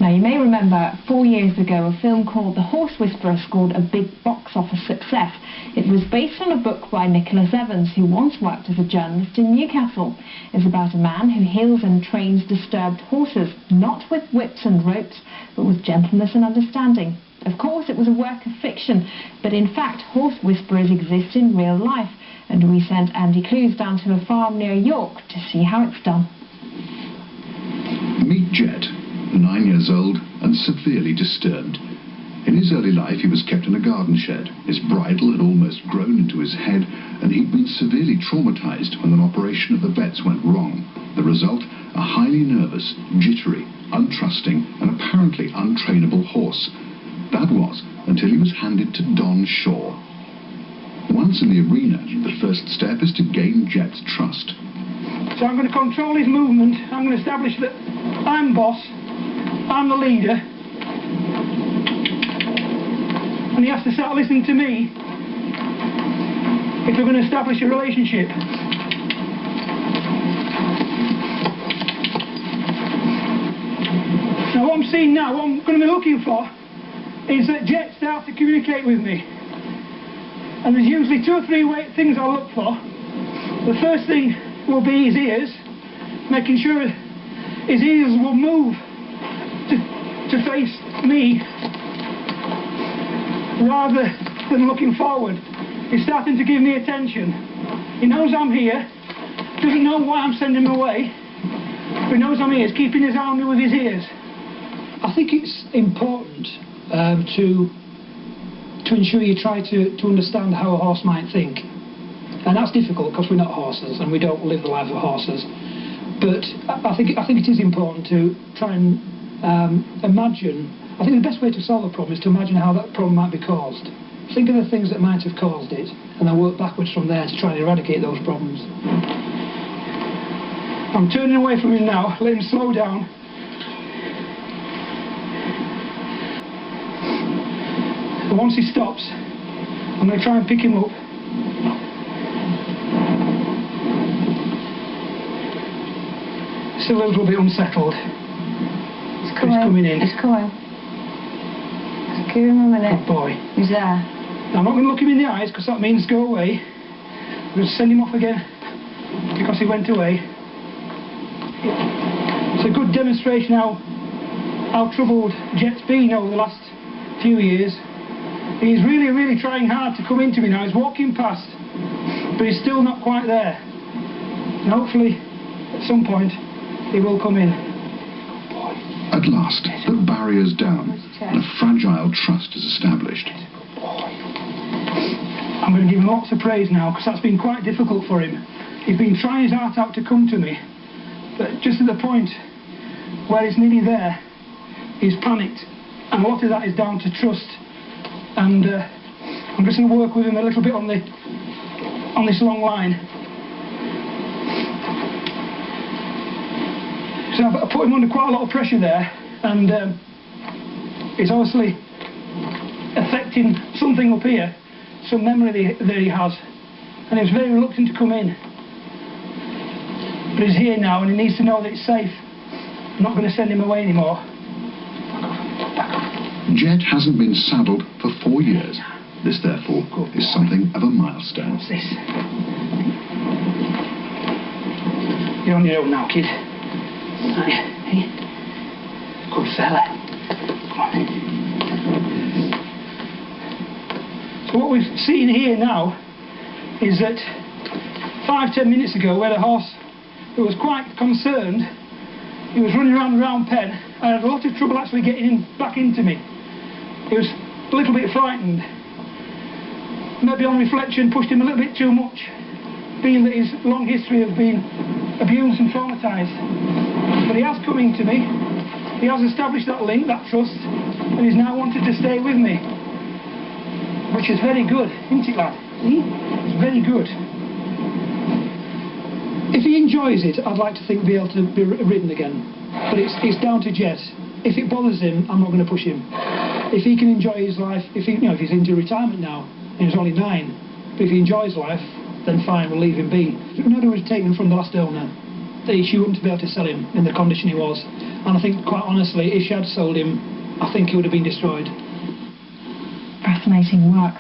Now, you may remember 4 years ago a film called The Horse Whisperer scored a big box office success. It was based on a book by Nicholas Evans, who once worked as a journalist in Newcastle. It's about a man who heals and trains disturbed horses, not with whips and ropes, but with gentleness and understanding. Of course, it was a work of fiction, but in fact, horse whisperers exist in real life, and we sent Andy Clues down to a farm near York to see how it's done. Meet Jet, 9 years old and severely disturbed. In his early life he was kept in a garden shed. His bridle had almost grown into his head and he'd been severely traumatised when an operation of the vets went wrong. The result, a highly nervous, jittery, untrusting and apparently untrainable horse. That was until he was handed to Don Shaw. Once in the arena, the first step is to gain Jet's trust. So I'm going to control his movement. I'm going to establish that I'm boss, I'm the leader, and he has to start listening to me if we're going to establish a relationship. Now what I'm seeing now, what I'm going to be looking for is that Jet starts to communicate with me. And there's usually 2 or 3 things I'll look for. The first thing will be his ears, making sure his ears will move to face me rather than looking forward. He's starting to give me attention. He knows I'm here, doesn't know why I'm sending him away, but he knows I'm here. He's keeping his eye on me with his ears. I think it's important to ensure you try to understand how a horse might think. And that's difficult because we're not horses and we don't live the life of horses. But I think it is important to try and imagine. I think the best way to solve a problem is to imagine how that problem might be caused. Think of the things that might have caused it and then work backwards from there to try and eradicate those problems. I'm turning away from him now, let him slow down. And once he stops, I'm going to try and pick him up. Still a little bit unsettled. It's coming in. It's coming. Just give him a minute. Good boy. He's there. Now, I'm not going to look him in the eyes because that means go away. I'm going to send him off again because he went away. It's a good demonstration how troubled Jet's been over the last few years. He's really, really trying hard to come into me now. He's walking past, but he's still not quite there. And hopefully, at some point, he will come in. At last, the barrier's down and a fragile trust is established. I'm going to give him lots of praise now because that's been quite difficult for him. He's been trying his heart out to come to me, but just at the point where he's nearly there, he's panicked, and a lot of that is down to trust. And I'm just going to work with him a little bit on this long line. So I put him under quite a lot of pressure there, and it's obviously affecting something up here, some memory that he has, and he was very reluctant to come in. But he's here now, and he needs to know that it's safe. I'm not going to send him away anymore. Jet hasn't been saddled for 4 years. This, therefore, is something of a milestone. What's this? You're on your own now, kid. Hey. Good fella. Come on. So what we've seen here now is that 5-10 minutes ago, we had a horse who was quite concerned. He was running around the round pen. I had a lot of trouble actually getting him back into me. He was a little bit frightened. Maybe on reflection pushed him a little bit too much, being that his long history of being abused and traumatised. But he has come into me, he has established that link, that trust, and he's now wanted to stay with me. Which is very good, isn't it, lad? It's very good. If he enjoys it, I'd like to think be able to be ridden again. But it's down to Jet. If it bothers him, I'm not going to push him. If he can enjoy his life, if he's into retirement now, and he's only 9, but if he enjoys life, then fine, we'll leave him be. In other words, taken from the last owner. she wouldn't be able to sell him in the condition he was. And I think, quite honestly, if she had sold him, I think he would have been destroyed. Fascinating work.